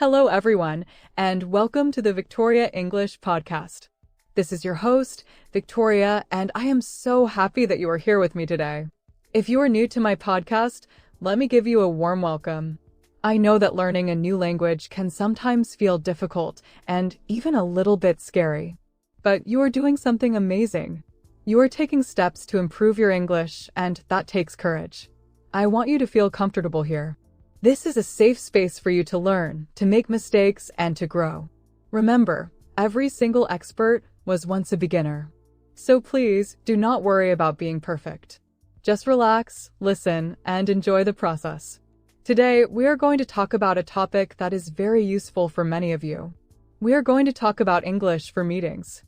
Hello, everyone, and welcome to the Victoria English Podcast. This is your host, Victoria, and I am so happy that you are here with me today. If you are new to my podcast, let me give you a warm welcome. I know that learning a new language can sometimes feel difficult and even a little bit scary. But you are doing something amazing. You are taking steps to improve your English, and that takes courage. I want you to feel comfortable here. This is a safe space for you to learn, to make mistakes, and to grow. Remember, every single expert was once a beginner. So please, do not worry about being perfect. Just relax, listen, and enjoy the process. Today, we are going to talk about a topic that is very useful for many of you. We are going to talk about English for meetings.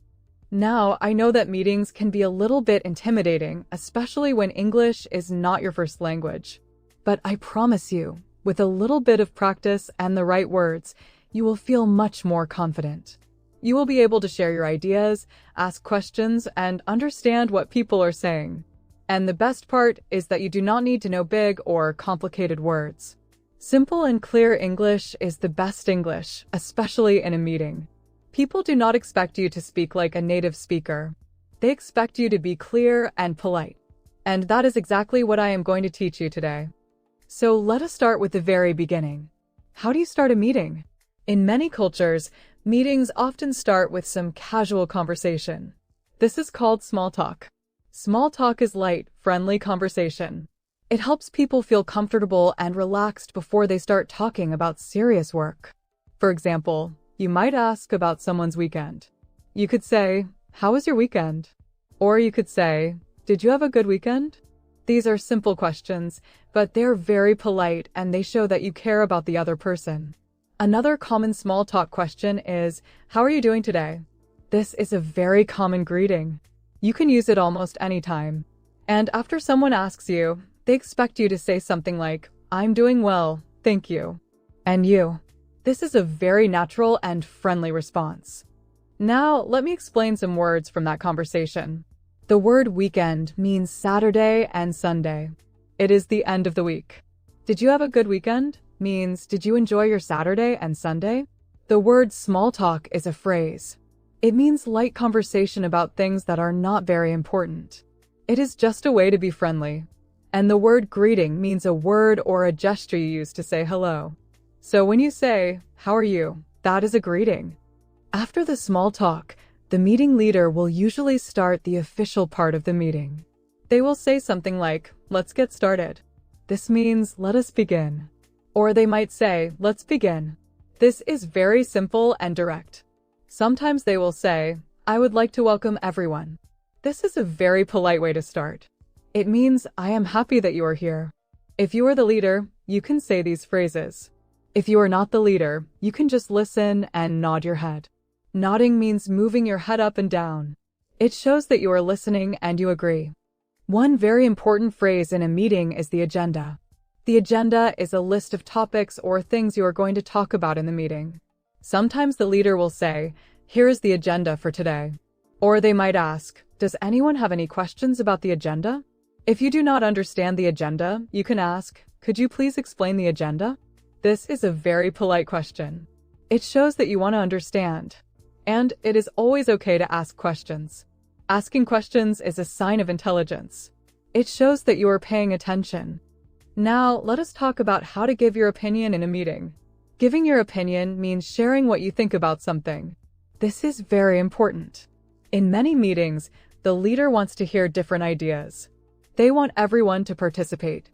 Now, I know that meetings can be a little bit intimidating, especially when English is not your first language. But I promise you, with a little bit of practice and the right words, you will feel much more confident. You will be able to share your ideas, ask questions, and understand what people are saying. And the best part is that you do not need to know big or complicated words. Simple and clear English is the best English, especially in a meeting. People do not expect you to speak like a native speaker. They expect you to be clear and polite. And that is exactly what I am going to teach you today. So let us start with the very beginning. How do you start a meeting? In many cultures, meetings often start with some casual conversation. This is called small talk. Small talk is light, friendly conversation. It helps people feel comfortable and relaxed before they start talking about serious work. For example, you might ask about someone's weekend. You could say, "How was your weekend?" Or you could say, "Did you have a good weekend?" These are simple questions, but they're very polite and they show that you care about the other person. Another common small talk question is, "How are you doing today?" This is a very common greeting. You can use it almost any time. And after someone asks you, they expect you to say something like, "I'm doing well, thank you." And you. This is a very natural and friendly response. Now, let me explain some words from that conversation. The word weekend means Saturday and Sunday. It is the end of the week. Did you have a good weekend? Means, did you enjoy your Saturday and Sunday? The word small talk is a phrase. It means light conversation about things that are not very important. It is just a way to be friendly. And the word greeting means a word or a gesture you use to say hello. So when you say, "How are you?" that is a greeting. After the small talk, the meeting leader will usually start the official part of the meeting. They will say something like, "Let's get started." This means, "Let us begin." Or they might say, "Let's begin." This is very simple and direct. Sometimes they will say, "I would like to welcome everyone." This is a very polite way to start. It means, "I am happy that you are here." If you are the leader, you can say these phrases. If you are not the leader, you can just listen and nod your head. Nodding means moving your head up and down. It shows that you are listening and you agree. One very important phrase in a meeting is the agenda. The agenda is a list of topics or things you are going to talk about in the meeting. Sometimes the leader will say, "Here is the agenda for today." Or they might ask, "Does anyone have any questions about the agenda?" If you do not understand the agenda, you can ask, "Could you please explain the agenda?" This is a very polite question. It shows that you want to understand. And it is always okay to ask questions. Asking questions is a sign of intelligence. It shows that you are paying attention. Now, let us talk about how to give your opinion in a meeting. Giving your opinion means sharing what you think about something. This is very important. In many meetings, the leader wants to hear different ideas. They want everyone to participate.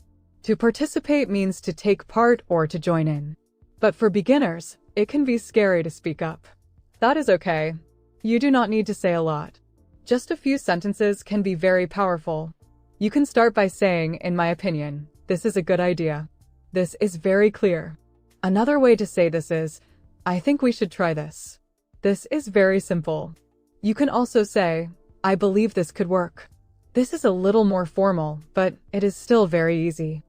To participate means to take part or to join in. But for beginners, it can be scary to speak up. That is okay. You do not need to say a lot. Just a few sentences can be very powerful. You can start by saying, "In my opinion, this is a good idea." This is very clear. Another way to say this is, "I think we should try this." This is very simple. You can also say, "I believe this could work." This is a little more formal, but it is still very easy.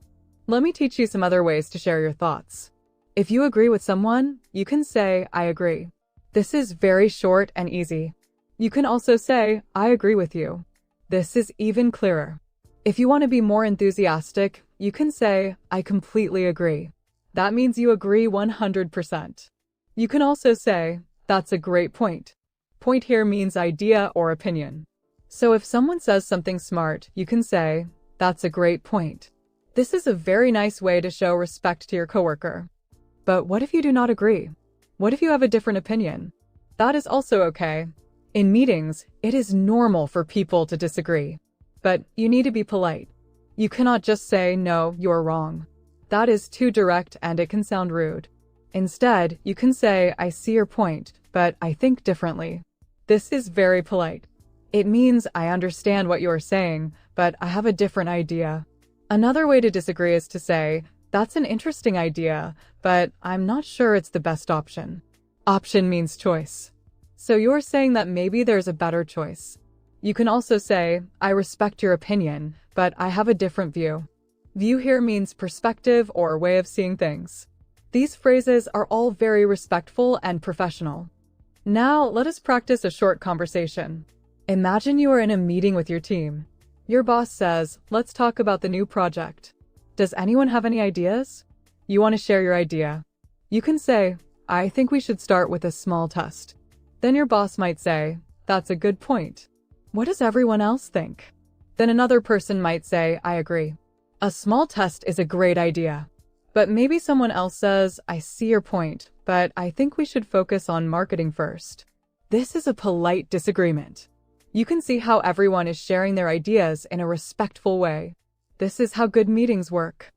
Let me teach you some other ways to share your thoughts. If you agree with someone, you can say, "I agree." This is very short and easy. You can also say, "I agree with you." This is even clearer. If you want to be more enthusiastic, you can say, "I completely agree." That means you agree 100%. You can also say, that's a great point. Point here means idea or opinion. So if someone says something smart, you can say, that's a great point. This is a very nice way to show respect to your coworker. But what if you do not agree? What if you have a different opinion? That is also okay. In meetings, it is normal for people to disagree. But you need to be polite. You cannot just say, no, you're wrong. That is too direct and it can sound rude. Instead, you can say, I see your point, but I think differently. This is very polite. It means I understand what you are saying, but I have a different idea. Another way to disagree is to say, that's an interesting idea, but I'm not sure it's the best option. Option means choice. So you're saying that maybe there's a better choice. You can also say, I respect your opinion, but I have a different view. View here means perspective or way of seeing things. These phrases are all very respectful and professional. Now, let us practice a short conversation. Imagine you are in a meeting with your team. Your boss says, let's talk about the new project. Does anyone have any ideas? You want to share your idea. You can say, I think we should start with a small test. Then your boss might say, that's a good point. What does everyone else think? Then another person might say, I agree. A small test is a great idea. But maybe someone else says, I see your point, but I think we should focus on marketing first. This is a polite disagreement. You can see how everyone is sharing their ideas in a respectful way. This is how good meetings work.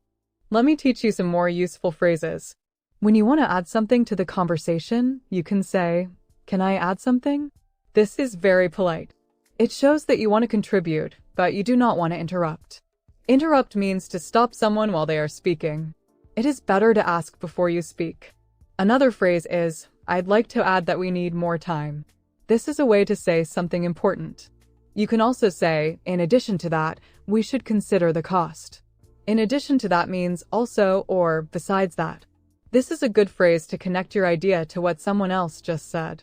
Let me teach you some more useful phrases. When you want to add something to the conversation, you can say, can I add something? This is very polite. It shows that you want to contribute, but you do not want to interrupt. Interrupt means to stop someone while they are speaking. It is better to ask before you speak. Another phrase is, I'd like to add that we need more time. This is a way to say something important. You can also say, in addition to that, we should consider the cost. In addition to that means also or besides that. This is a good phrase to connect your idea to what someone else just said.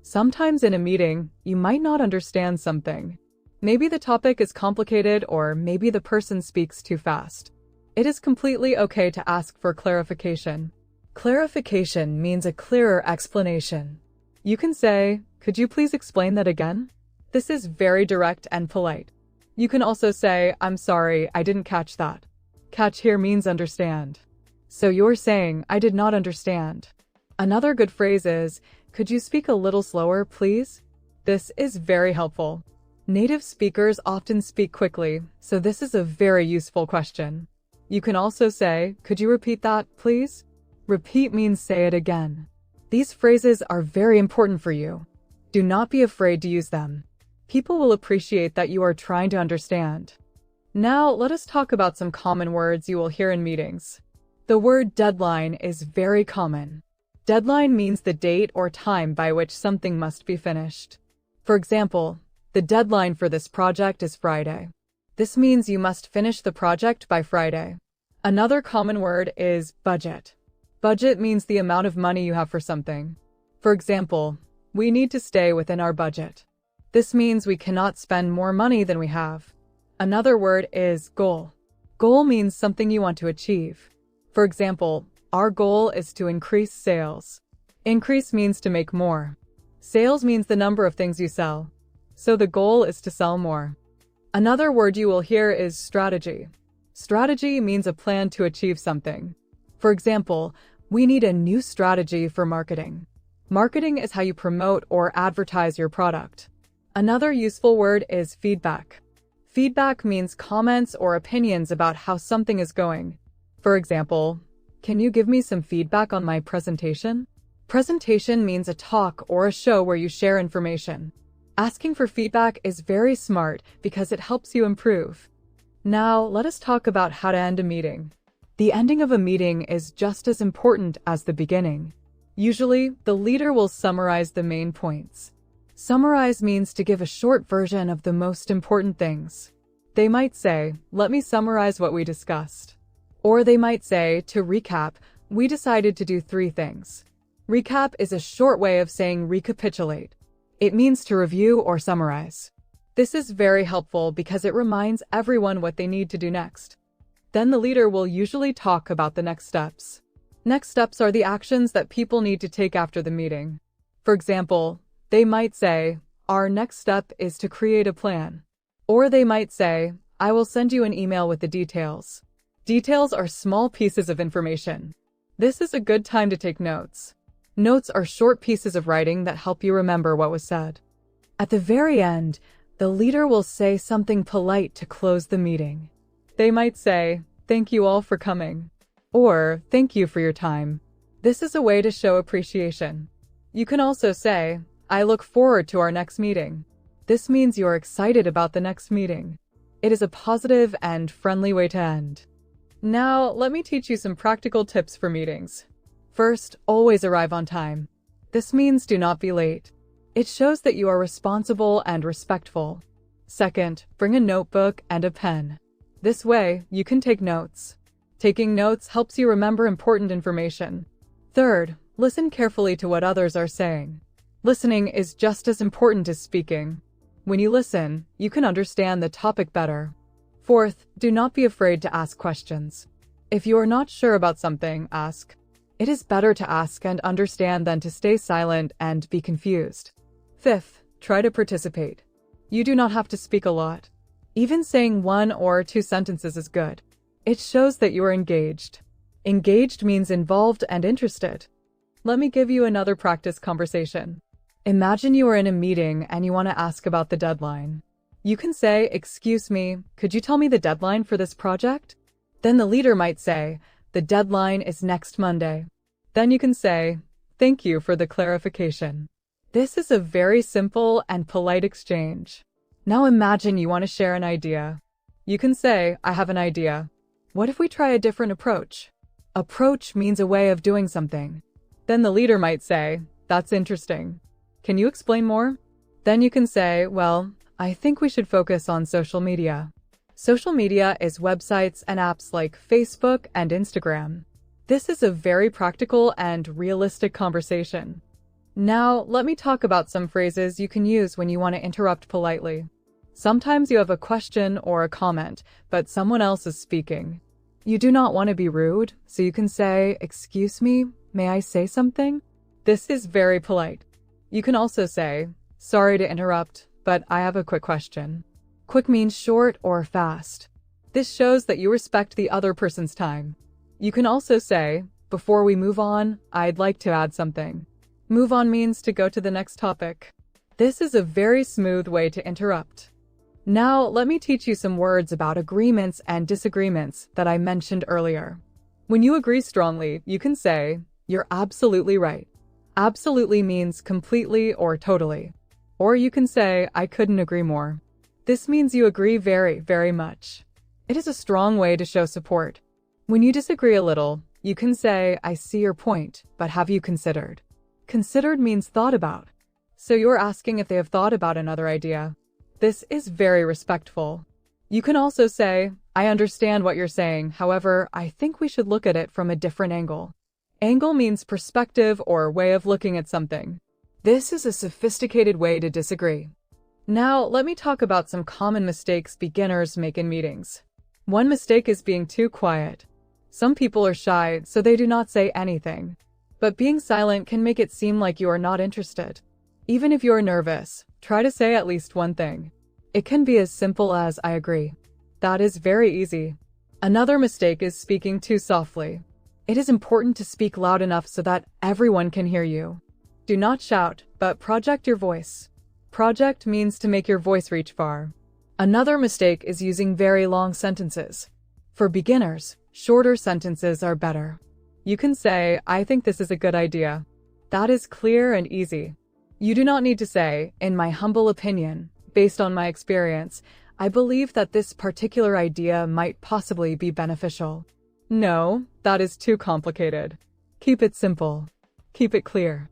Sometimes in a meeting, you might not understand something. Maybe the topic is complicated or maybe the person speaks too fast. It is completely okay to ask for clarification. Clarification means a clearer explanation. You can say, could you please explain that again? This is very direct and polite. You can also say, I'm sorry, I didn't catch that. Catch here means understand. So you're saying, I did not understand. Another good phrase is, could you speak a little slower, please? This is very helpful. Native speakers often speak quickly, so this is a very useful question. You can also say, could you repeat that, please? Repeat means say it again. These phrases are very important for you. Do not be afraid to use them. People will appreciate that you are trying to understand. Now, let us talk about some common words you will hear in meetings. The word deadline is very common. Deadline means the date or time by which something must be finished. For example, the deadline for this project is Friday. This means you must finish the project by Friday. Another common word is budget. Budget means the amount of money you have for something. For example, we need to stay within our budget. This means we cannot spend more money than we have. Another word is goal. Goal means something you want to achieve. For example, our goal is to increase sales. Increase means to make more. Sales means the number of things you sell. So the goal is to sell more. Another word you will hear is strategy. Strategy means a plan to achieve something. For example, we need a new strategy for marketing. Marketing is how you promote or advertise your product. Another useful word is feedback. Feedback means comments or opinions about how something is going. For example, can you give me some feedback on my presentation? Presentation means a talk or a show where you share information. Asking for feedback is very smart because it helps you improve. Now, let us talk about how to end a meeting. The ending of a meeting is just as important as the beginning. Usually, the leader will summarize the main points. Summarize means to give a short version of the most important things. They might say, let me summarize what we discussed. Or they might say, to recap, we decided to do 3 things. Recap is a short way of saying recapitulate. It means to review or summarize. This is very helpful because it reminds everyone what they need to do next. Then the leader will usually talk about the next steps. Next steps are the actions that people need to take after the meeting. For example, they might say, "Our next step is to create a plan." Or they might say, "I will send you an email with the details." Details are small pieces of information. This is a good time to take notes. Notes are short pieces of writing that help you remember what was said. At the very end, the leader will say something polite to close the meeting. They might say, "Thank you all for coming," or "Thank you for your time." This is a way to show appreciation. You can also say, "I look forward to our next meeting." This means you are excited about the next meeting. It is a positive and friendly way to end. Now, let me teach you some practical tips for meetings. First, always arrive on time. This means do not be late. It shows that you are responsible and respectful. Second, bring a notebook and a pen. This way, you can take notes. Taking notes helps you remember important information. Third, listen carefully to what others are saying. Listening is just as important as speaking. When you listen, you can understand the topic better. Fourth, do not be afraid to ask questions. If you are not sure about something, ask. It is better to ask and understand than to stay silent and be confused. Fifth, try to participate. You do not have to speak a lot. Even saying 1 or 2 sentences is good. It shows that you are engaged. Engaged means involved and interested. Let me give you another practice conversation. Imagine you are in a meeting and you want to ask about the deadline. You can say, "Excuse me, could you tell me the deadline for this project?" Then the leader might say, "The deadline is next Monday." Then you can say, "Thank you for the clarification." This is a very simple and polite exchange. Now imagine you want to share an idea. You can say, "I have an idea. What if we try a different approach?" Approach means a way of doing something. Then the leader might say, "That's interesting. Can you explain more?" Then you can say, "Well, I think we should focus on social media." Social media is websites and apps like Facebook and Instagram. This is a very practical and realistic conversation. Now, let me talk about some phrases you can use when you want to interrupt politely. Sometimes you have a question or a comment, but someone else is speaking. You do not want to be rude, so you can say, "Excuse me, may I say something?" This is very polite. You can also say, "Sorry to interrupt, but I have a quick question." Quick means short or fast. This shows that you respect the other person's time. You can also say, "Before we move on, I'd like to add something." Move on means to go to the next topic. This is a very smooth way to interrupt. Now, let me teach you some words about agreements and disagreements that I mentioned earlier. When you agree strongly, you can say, "You're absolutely right." Absolutely means completely or totally. Or you can say, "I couldn't agree more." This means you agree very, very much. It is a strong way to show support. When you disagree a little, you can say, "I see your point, but have you considered?" Considered means thought about. So you're asking if they have thought about another idea. This is very respectful. You can also say, "I understand what you're saying, however, I think we should look at it from a different angle." Angle means perspective or way of looking at something. This is a sophisticated way to disagree. Now, let me talk about some common mistakes beginners make in meetings. One mistake is being too quiet. Some people are shy, so they do not say anything. But being silent can make it seem like you are not interested. Even if you are nervous, try to say at least one thing. It can be as simple as, "I agree." That is very easy. Another mistake is speaking too softly. It is important to speak loud enough so that everyone can hear you. Do not shout, but project your voice. Project means to make your voice reach far. Another mistake is using very long sentences. For beginners, shorter sentences are better. You can say, "I think this is a good idea." That is clear and easy. You do not need to say, "In my humble opinion, based on my experience, I believe that this particular idea might possibly be beneficial." No, that is too complicated. Keep it simple. Keep it clear.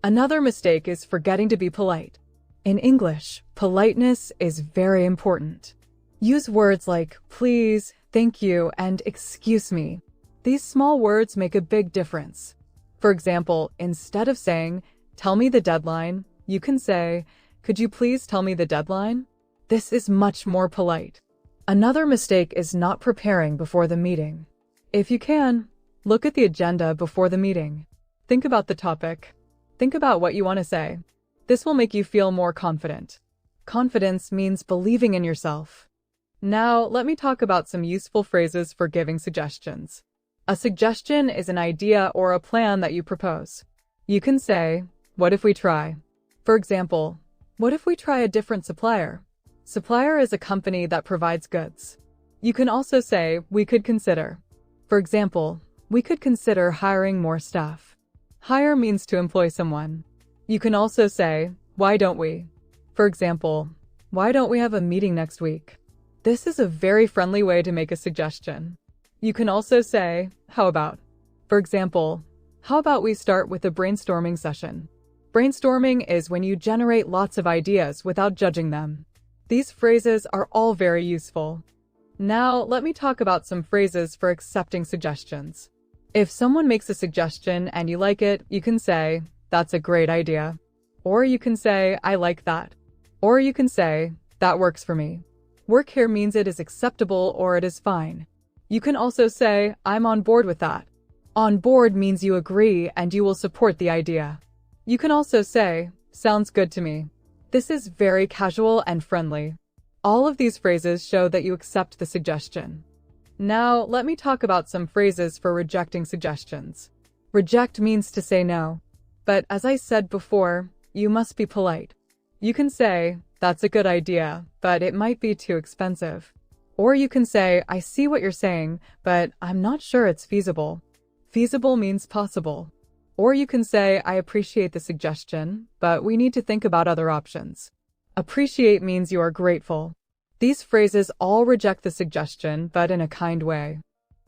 Another mistake is forgetting to be polite. In English, politeness is very important. Use words like please, thank you, and excuse me. These small words make a big difference. For example, instead of saying, "Tell me the deadline," you can say, "Could you please tell me the deadline?" This is much more polite. Another mistake is not preparing before the meeting. If you can, Look at the agenda before the meeting. Think about the topic. Think about what you want to say. This will make you feel more confident. Confidence means believing in yourself. Now, let me talk about some useful phrases for giving suggestions. A suggestion is an idea or a plan that you propose. You can say, "What if we try?" For example, what if we try a different supplier? Supplier is a company that provides goods. You can also say, "We could consider." For example, we could consider hiring more staff. Hire means to employ someone. You can also say, "Why don't we?" For example, "Why don't we have a meeting next week?" This is a very friendly way to make a suggestion. You can also say, "How about?" For example, how about we start with a brainstorming session? Brainstorming is when you generate lots of ideas without judging them. These phrases are all very useful. Now, let me talk about some phrases for accepting suggestions. If someone makes a suggestion and you like it, you can say, "That's a great idea." Or you can say, "I like that." Or you can say, "That works for me." Work here means it is acceptable or it is fine. You can also say, "I'm on board with that." On board means you agree and you will support the idea. You can also say, "Sounds good to me." This is very casual and friendly. All of these phrases show that you accept the suggestion. Now, let me talk about some phrases for rejecting suggestions. Reject means to say no. But as I said before, you must be polite. You can say, "That's a good idea, but it might be too expensive." Or you can say, "I see what you're saying, but I'm not sure it's feasible." Feasible means possible. Or you can say, "I appreciate the suggestion, but we need to think about other options." Appreciate means you are grateful. These phrases all reject the suggestion, but in a kind way.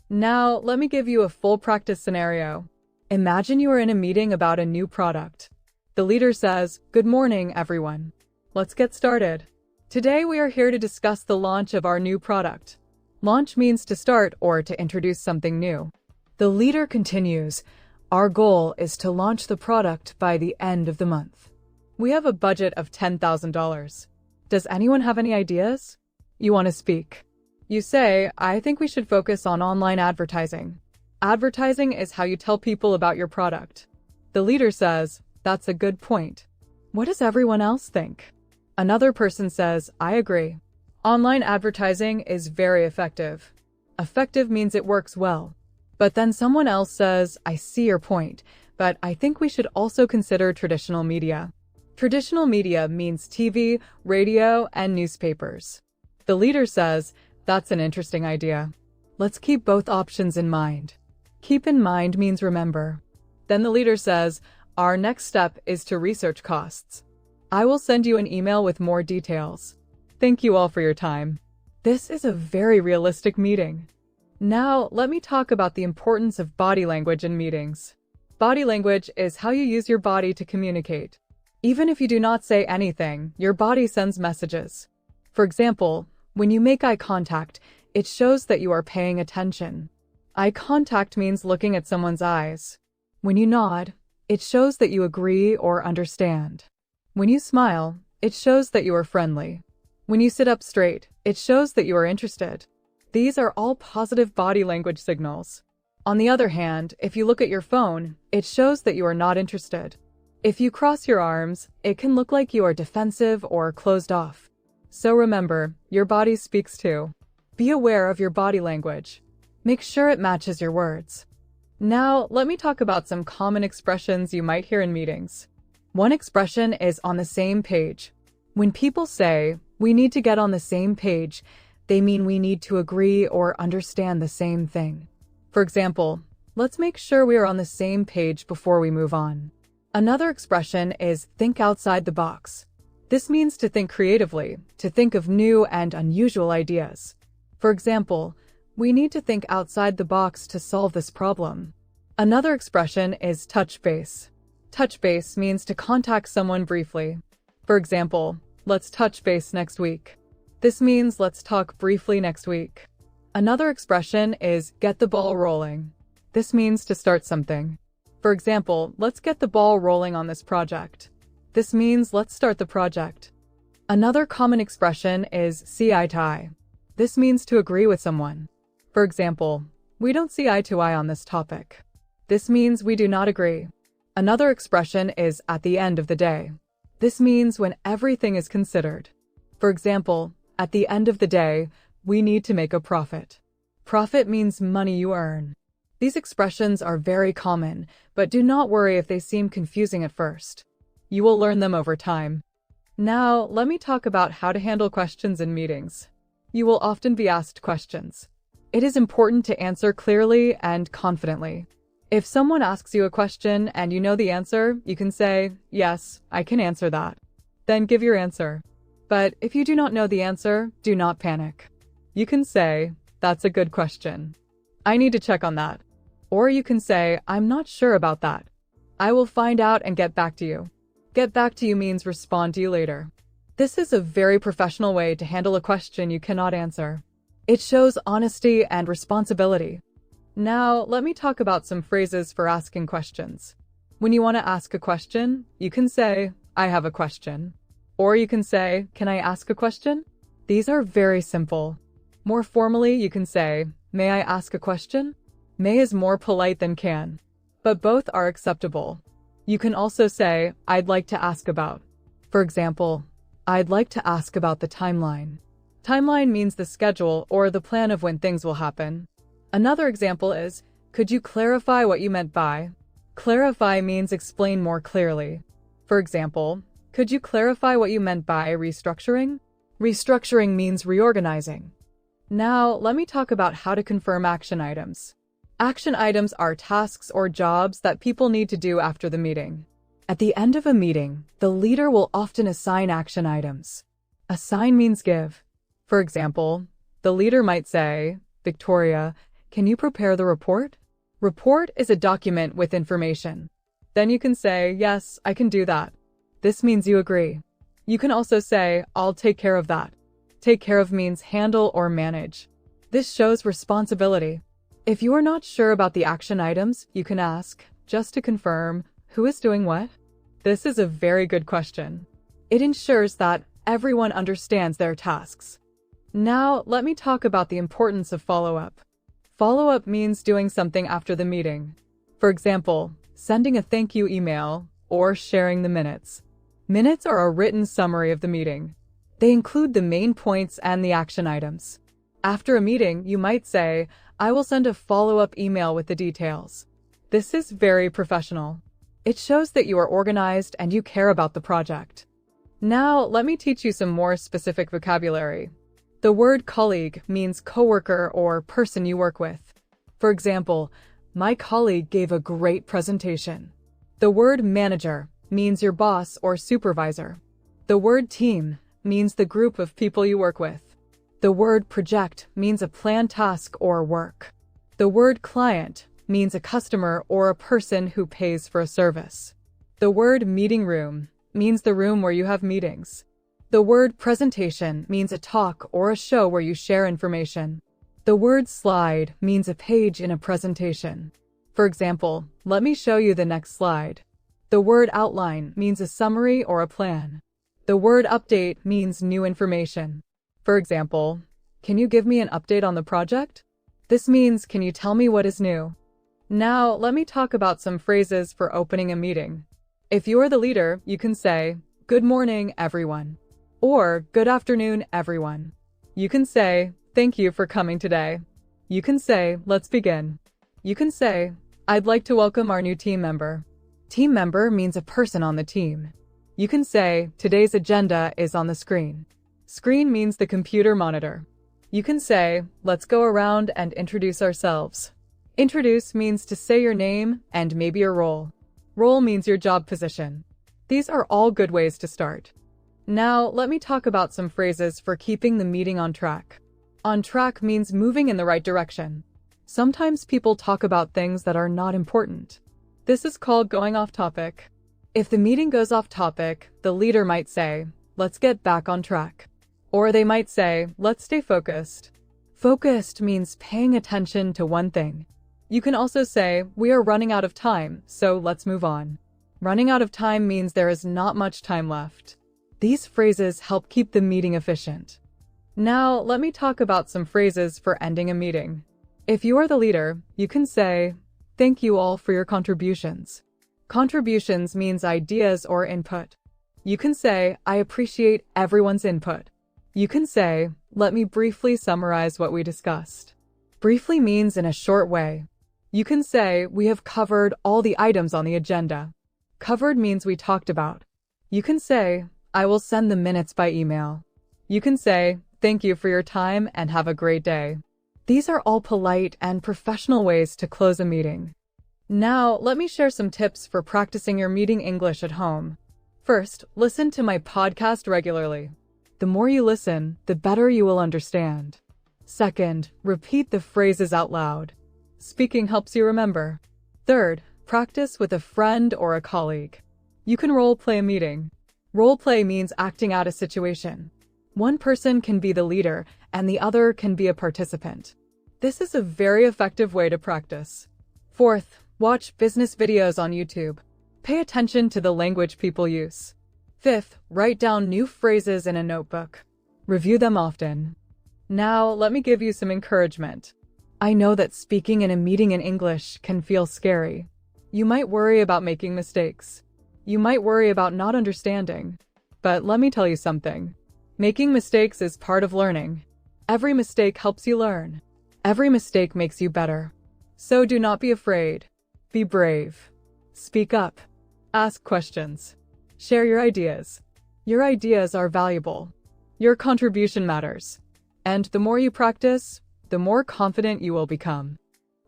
Now, let me give you a full practice scenario. Imagine you are in a meeting about a new product. The leader says, "Good morning, everyone. Let's get started. Today we are here to discuss the launch of our new product." Launch means to start or to introduce something new. The leader continues, "Our goal is to launch the product by the end of the month. We have a budget of $10,000. Does anyone have any ideas?" You want to speak. You say, "I think we should focus on online advertising. Advertising is how you tell people about your product." The leader says, "That's a good point. What does everyone else think?" Another person says, "I agree. Online advertising is very effective." Effective means it works well. But then someone else says, "I see your point, but I think we should also consider traditional media." Traditional media means TV, radio, and newspapers. The leader says, "That's an interesting idea. Let's keep both options in mind." Keep in mind means remember. Then the leader says, "Our next step is to research costs. I will send you an email with more details. Thank you all for your time." This is a very realistic meeting. Now, let me talk about the importance of body language in meetings. Body language is how you use your body to communicate. Even if you do not say anything, your body sends messages. For example, when you make eye contact, it shows that you are paying attention. Eye contact means looking at someone's eyes. When you nod, it shows that you agree or understand. When you smile, it shows that you are friendly. When you sit up straight, it shows that you are interested. These are all positive body language signals. On the other hand, if you look at your phone, it shows that you are not interested. If you cross your arms, it can look like you are defensive or closed off. So remember, your body speaks too. Be aware of your body language. Make sure it matches your words. Now, let me talk about some common expressions you might hear in meetings. One expression is "on the same page." When people say, "We need to get on the same page," they mean we need to agree or understand the same thing. For example, let's make sure we are on the same page before we move on. Another expression is "think outside the box." This means to think creatively, to think of new and unusual ideas. For example, we need to think outside the box to solve this problem. Another expression is touch base. Touch base means to contact someone briefly. For example, let's touch base next week. This means let's talk briefly next week. Another expression is get the ball rolling. This means to start something. For example, let's get the ball rolling on this project. This means let's start the project. Another common expression is see eye to eye. This means to agree with someone. For example, We don't see eye to eye on this topic. This means we do not agree. Another expression is at the end of the day. This means when everything is considered. For example, at the end of the day, we need to make a profit. Profit means money you earn. These expressions are very common, but do not worry if they seem confusing at first. You will learn them over time. Now, let me talk about how to handle questions in meetings. You will often be asked questions. It is important to answer clearly and confidently. If someone asks you a question and you know the answer, you can say, "Yes, I can answer that." Then give your answer. But if you do not know the answer, do not panic. You can say, "That's a good question. I need to check on that." Or you can say, "I'm not sure about that. I will find out and get back to you." Get back to you means respond to you later. This is a very professional way to handle a question you cannot answer. It shows honesty and responsibility. Now, let me talk about some phrases for asking questions. When you want to ask a question, you can say, "I have a question." Or you can say, "Can I ask a question?" These are very simple. More formally, you can say, "May I ask a question?" May is more polite than can, but both are acceptable. You can also say, "I'd like to ask about." For example, "I'd like to ask about the timeline." Timeline means the schedule or the plan of when things will happen. Another example is, "Could you clarify what you meant by?" Clarify means explain more clearly. For example, "Could you clarify what you meant by restructuring?" Restructuring means reorganizing. Now, let me talk about how to confirm action items. Action items are tasks or jobs that people need to do after the meeting. At the end of a meeting, the leader will often assign action items. Assign means give. For example, the leader might say, "Victoria, can you prepare the report?" Report is a document with information. Then you can say, "Yes, I can do that." This means you agree. You can also say, "I'll take care of that." Take care of means handle or manage. This shows responsibility. If you are not sure about the action items, you can ask, just to confirm, who is doing what? This is a very good question. It ensures that everyone understands their tasks. Now, let me talk about the importance of follow-up. Follow-up means doing something after the meeting. For example, sending a thank you email or sharing the minutes. Minutes are a written summary of the meeting. They include the main points and the action items. After a meeting, you might say, "I will send a follow-up email with the details." This is very professional. It shows that you are organized and you care about the project. Now, let me teach you some more specific vocabulary. The word colleague means coworker or person you work with. For example, "My colleague gave a great presentation." The word manager means your boss or supervisor. The word team means the group of people you work with. The word project means a planned task or work. The word client means a customer or a person who pays for a service. The word meeting room means the room where you have meetings. The word presentation means a talk or a show where you share information. The word slide means a page in a presentation. For example, let me show you the next slide. The word outline means a summary or a plan. The word update means new information. For example, "Can you give me an update on the project?" This means, "Can you tell me what is new?" Now, let me talk about some phrases for opening a meeting. If you are the leader, you can say, "Good morning, everyone," or "Good afternoon, everyone." You can say, "Thank you for coming today." You can say, "Let's begin." You can say, "I'd like to welcome our new team member." Team member means a person on the team. You can say, "Today's agenda is on the screen." Screen means the computer monitor. You can say, "Let's go around and introduce ourselves." Introduce means to say your name and maybe your role. Role means your job position. These are all good ways to start. Now, let me talk about some phrases for keeping the meeting on track. On track means moving in the right direction. Sometimes people talk about things that are not important. This is called going off topic. If the meeting goes off topic, the leader might say, "Let's get back on track." Or they might say, "Let's stay focused." Focused means paying attention to one thing. You can also say, "We are running out of time, so let's move on." Running out of time means there is not much time left. These phrases help keep the meeting efficient. Now, let me talk about some phrases for ending a meeting. If you are the leader, you can say, "Thank you all for your contributions." Contributions means ideas or input. You can say, "I appreciate everyone's input." You can say, "Let me briefly summarize what we discussed." Briefly means in a short way. You can say, "We have covered all the items on the agenda." Covered means we talked about. You can say, "I will send the minutes by email." You can say, "Thank you for your time and have a great day." These are all polite and professional ways to close a meeting. Now, let me share some tips for practicing your meeting English at home. First, listen to my podcast regularly. The more you listen, the better you will understand. Second, repeat the phrases out loud. Speaking helps you remember. Third, practice with a friend or a colleague. You can role-play a meeting. Role-play means acting out a situation. One person can be the leader, and the other can be a participant. This is a very effective way to practice. Fourth, watch business videos on YouTube. Pay attention to the language people use. Fifth, write down new phrases in a notebook. Review them often. Now, let me give you some encouragement. I know that speaking in a meeting in English can feel scary. You might worry about making mistakes. You might worry about not understanding. But let me tell you something. Making mistakes is part of learning. Every mistake helps you learn. Every mistake makes you better. So do not be afraid. Be brave. Speak up. Ask questions. Share your ideas. Your ideas are valuable. Your contribution matters. And the more you practice, the more confident you will become.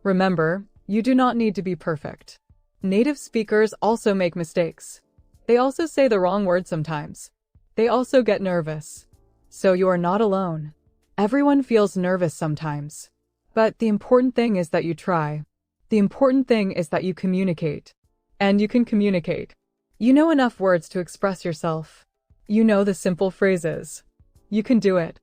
Remember, you do not need to be perfect. Native speakers also make mistakes. They also say the wrong word sometimes. They also get nervous. So you are not alone. Everyone feels nervous sometimes. But the important thing is that you try. The important thing is that you communicate. And you can communicate. You know enough words to express yourself. You know the simple phrases. You can do it.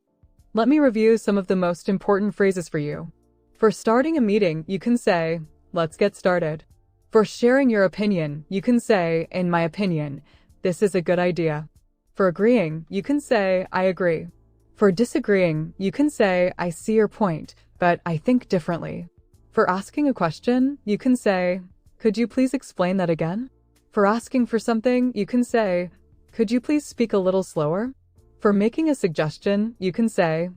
Let me review some of the most important phrases for you. For starting a meeting, you can say, "Let's get started." For sharing your opinion, you can say, "In my opinion, this is a good idea." For agreeing, you can say, "I agree." For disagreeing, you can say, "I see your point, but I think differently." For asking a question, you can say, "Could you please explain that again?" For asking for something, you can say, "Could you please speak a little slower?" For making a suggestion, you can say,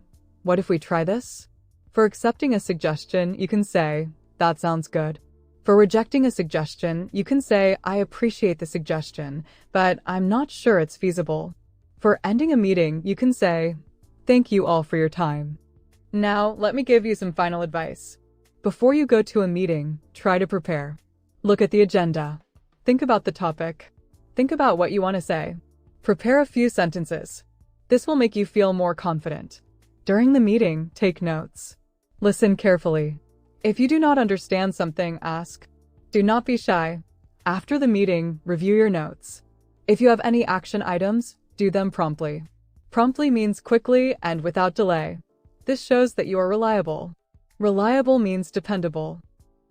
"What if we try this?" For accepting a suggestion, you can say, "That sounds good." For rejecting a suggestion, you can say, "I appreciate the suggestion, but I'm not sure it's feasible." For ending a meeting, you can say, "Thank you all for your time." Now, let me give you some final advice. Before you go to a meeting, try to prepare. Look at the agenda. Think about the topic. Think about what you want to say. Prepare a few sentences. This will make you feel more confident. During the meeting, take notes. Listen carefully. If you do not understand something, ask. Do not be shy. After the meeting, review your notes. If you have any action items, do them promptly. Promptly means quickly and without delay. This shows that you are reliable. Reliable means dependable.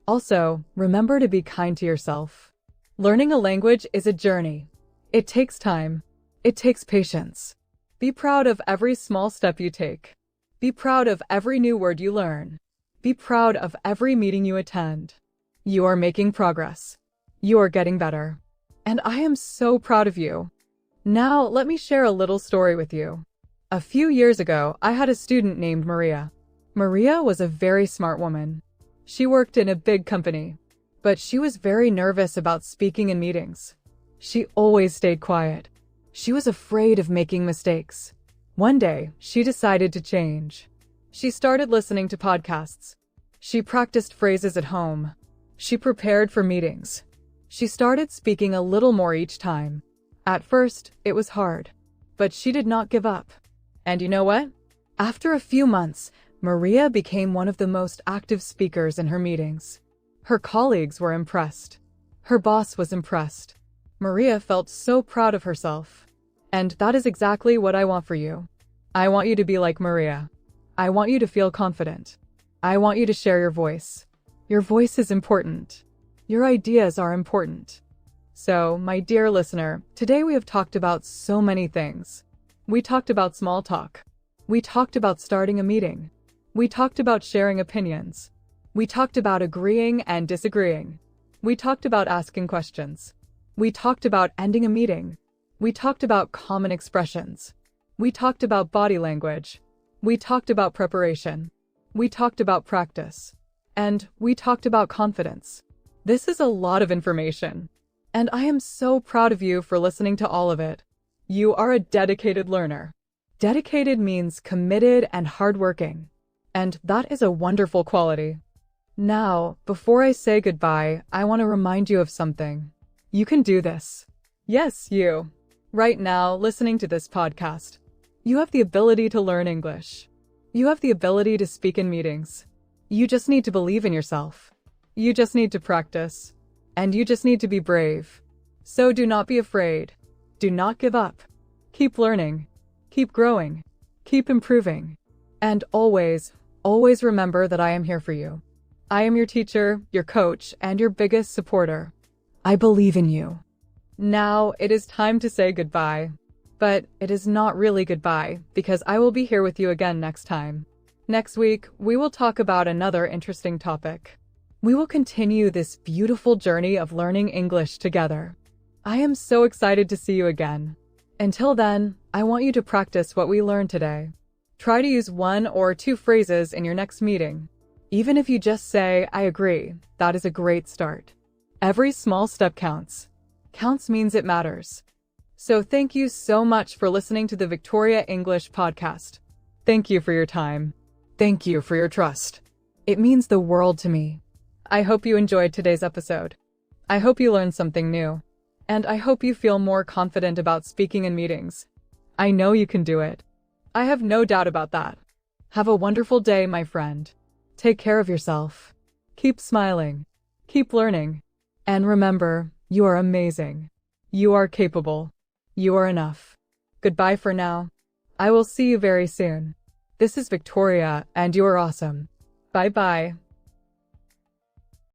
Also, remember to be kind to yourself. Learning a language is a journey. It takes time. It takes patience. Be proud of every small step you take. Be proud of every new word you learn. Be proud of every meeting you attend. You are making progress. You are getting better. And I am so proud of you. Now, let me share a little story with you. A few years ago, I had a student named Maria. Maria was a very smart woman. She worked in a big company, but she was very nervous about speaking in meetings. She always stayed quiet. She was afraid of making mistakes. One day, she decided to change. She started listening to podcasts. She practiced phrases at home. She prepared for meetings. She started speaking a little more each time. At first, it was hard, but she did not give up. And you know what? After a few months, Maria became one of the most active speakers in her meetings. Her colleagues were impressed. Her boss was impressed. Maria felt so proud of herself. And that is exactly what I want for you. I want you to be like Maria. I want you to feel confident. I want you to share your voice. Your voice is important. Your ideas are important. So, my dear listener, today we have talked about so many things. We talked about small talk. We talked about starting a meeting. We talked about sharing opinions. We talked about agreeing and disagreeing. We talked about asking questions. We talked about ending a meeting. We talked about common expressions. We talked about body language. We talked about preparation. We talked about practice. And we talked about confidence. This is a lot of information. And I am so proud of you for listening to all of it. You are a dedicated learner. Dedicated means committed and hardworking. And that is a wonderful quality. Now, before I say goodbye, I want to remind you of something. You can do this. Yes, you. Right now, listening to this podcast. You have the ability to learn English. You have the ability to speak in meetings. You just need to believe in yourself. You just need to practice. And you just need to be brave. So do not be afraid. Do not give up. Keep learning. Keep growing. Keep improving. And always, always remember that I am here for you. I am your teacher, your coach, and your biggest supporter. I believe in you. Now it is time to say goodbye. But it is not really goodbye, because I will be here with you again next time. Next week, we will talk about another interesting topic. We will continue this beautiful journey of learning English together. I am so excited to see you again. Until then, I want you to practice what we learned today. Try to use 1 or 2 phrases in your next meeting. Even if you just say, I agree, that is a great start. Every small step counts. Counts means it matters. So thank you so much for listening to the Victoria English podcast. Thank you for your time. Thank you for your trust. It means the world to me. I hope you enjoyed today's episode. I hope you learned something new. And I hope you feel more confident about speaking in meetings. I know you can do it. I have no doubt about that. Have a wonderful day, my friend. Take care of yourself. Keep smiling. Keep learning. And remember, you are amazing. You are capable. You are enough. Goodbye for now. I will see you very soon. This is Victoria, and you are awesome. Bye-bye.